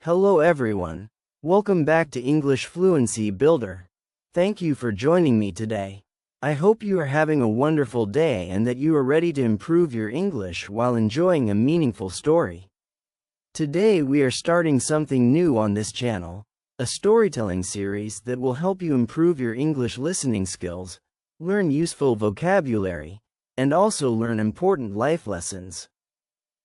Hello everyone. Welcome back to English Fluency Builder. Thank you for joining me today. I hope you are having a wonderful day and that you are ready to improve your English while enjoying a meaningful story. Today we are starting something new on this channel, a storytelling series that will help you improve your English listening skills, learn useful vocabulary, and also learn important life lessons.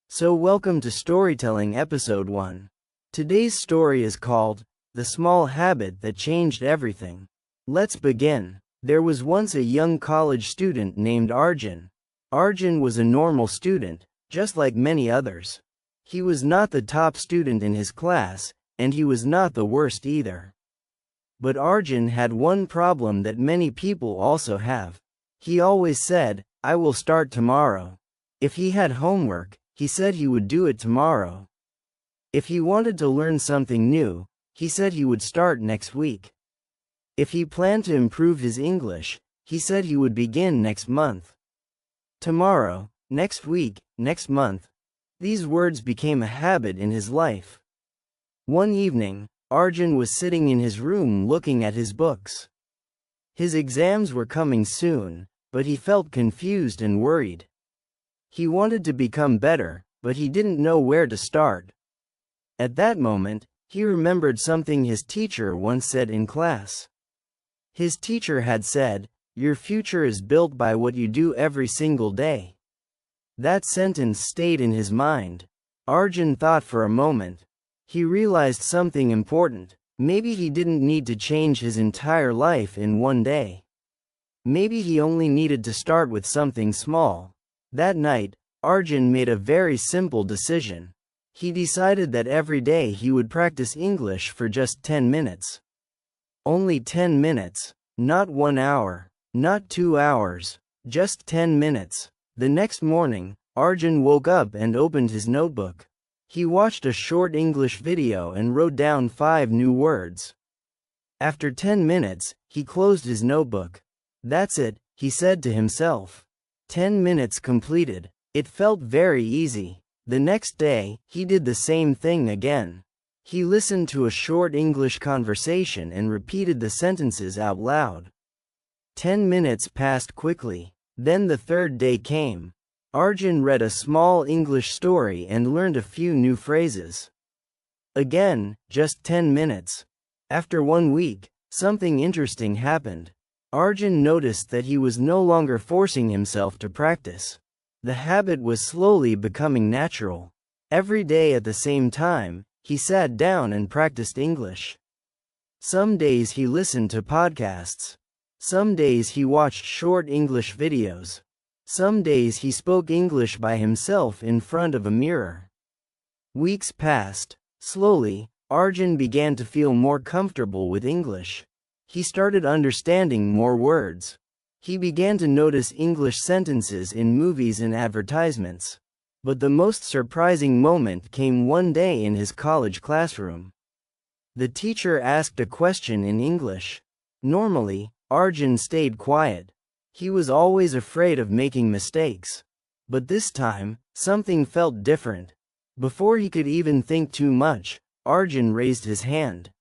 So welcome to Storytelling Episode 1. Today's story is called, The Small Habit That Changed Everything. Let's begin. There was once a young college student named Arjun. Arjun was a normal student, just like many others. He was not the top student in his class, and he was not the worst either. But Arjun had one problem that many people also have. He always said, "I will start tomorrow." If he had homework, he said he would do it tomorrow. If he wanted to learn something new, he said he would start next week. If he planned to improve his English, he said he would begin next month. Tomorrow, next week, next month. These words became a habit in his life. One evening, Arjun was sitting in his room looking at his books. His exams were coming soon, but he felt confused and worried. He wanted to become better, but he didn't know where to start. At that moment, he remembered something his teacher once said in class. His teacher had said, "Your future is built by what you do every single day." That sentence stayed in his mind. Arjun thought for a moment. He realized something important. Maybe he didn't need to change his entire life in one day. Maybe he only needed to start with something small. That night, Arjun made a very simple decision. He decided that every day he would practice English for just 10 minutes. Only 10 minutes. Not 1 hour. Not 2 hours. Just 10 minutes. The next morning, Arjun woke up and opened his notebook. He watched a short English video and wrote down 5 new words. After 10 minutes, he closed his notebook. "That's it," he said to himself. 10 minutes completed. It felt very easy. The next day, he did the same thing again. He listened to a short English conversation and repeated the sentences out loud. 10 minutes passed quickly. Then the third day came. Arjun read a small English story and learned a few new phrases. Again, just 10 minutes. After 1 week, something interesting happened. Arjun noticed that he was no longer forcing himself to practice. The habit was slowly becoming natural. Every day at the same time, he sat down and practiced English. Some days he listened to podcasts. Some days he watched short English videos. Some days he spoke English by himself in front of a mirror. Weeks passed. Slowly, Arjun began to feel more comfortable with English. He started understanding more words. He began to notice English sentences in movies and advertisements. But the most surprising moment came one day in his college classroom. The teacher asked a question in English. Normally, Arjun stayed quiet. He was always afraid of making mistakes. But this time, something felt different. Before he could even think too much, Arjun raised his hand.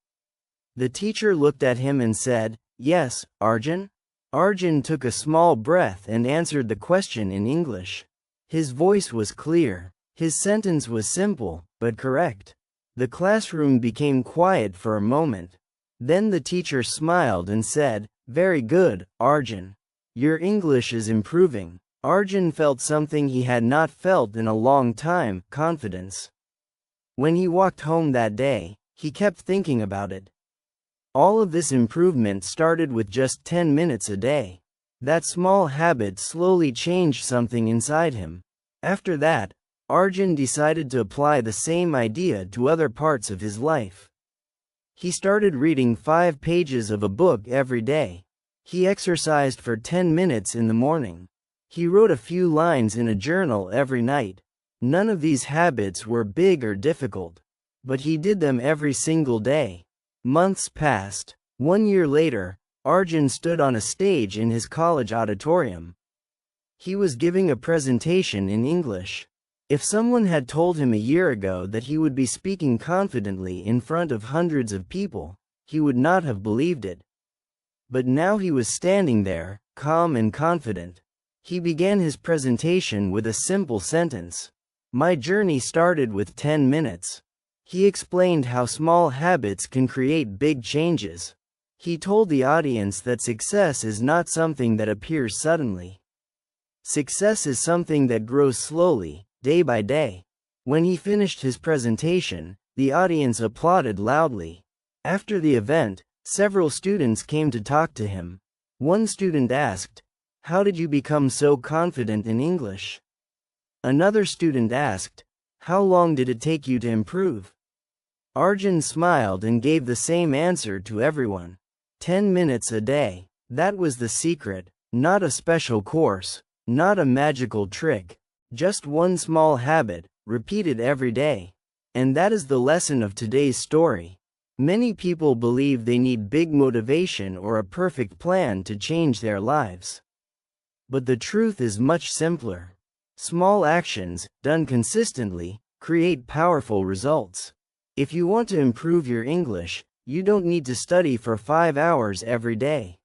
The teacher looked at him and said, "Yes, Arjun?" Arjun took a small breath and answered the question in English. His voice was clear. His sentence was simple, but correct. The classroom became quiet for a moment. Then the teacher smiled and said, "Very good, Arjun. Your English is improving." Arjun felt something he had not felt in a long time, confidence. When he walked home that day, he kept thinking about it. All of this improvement started with just 10 minutes a day. That small habit slowly changed something inside him. After that, Arjun decided to apply the same idea to other parts of his life. He started reading 5 pages of a book every day. He exercised for 10 minutes in the morning. He wrote a few lines in a journal every night. None of these habits were big or difficult, but he did them every single day. Months passed. 1 year later, Arjun stood on a stage in his college auditorium. He was giving a presentation in English. If someone had told him a year ago that he would be speaking confidently in front of hundreds of people, he would not have believed it. But now he was standing there, calm and confident. He began his presentation with a simple sentence. My journey started with 10 minutes. He explained how small habits can create big changes. He told the audience that success is not something that appears suddenly. Success is something that grows slowly, day by day. When he finished his presentation, the audience applauded loudly. After the event, several students came to talk to him. One student asked, "How did you become so confident in English?" Another student asked, "How long did it take you to improve?" Arjun smiled and gave the same answer to everyone. 10 minutes a day. That was the secret. Not a special course, not a magical trick, just one small habit, repeated every day. And that is the lesson of today's story. Many people believe they need big motivation or a perfect plan to change their lives. But the truth is much simpler. Small actions, done consistently, create powerful results. If you want to improve your English, you don't need to study for 5 hours every day.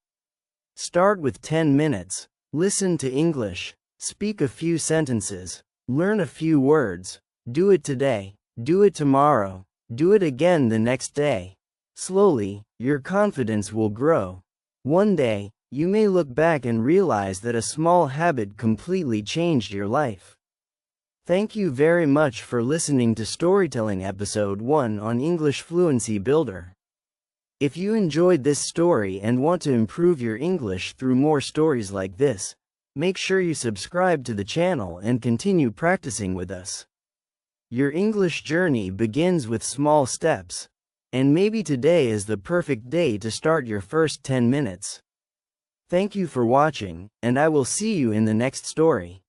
Start with 10 minutes. Listen to English. Speak a few sentences. Learn a few words. Do it today. Do it tomorrow. Do it again the next day. Slowly, your confidence will grow. One day, you may look back and realize that a small habit completely changed your life. Thank you very much for listening to Storytelling Episode 1 on English Fluency Builder. If you enjoyed this story and want to improve your English through more stories like this, make sure you subscribe to the channel and continue practicing with us. Your English journey begins with small steps, and maybe today is the perfect day to start your first 10 minutes. Thank you for watching, and I will see you in the next story.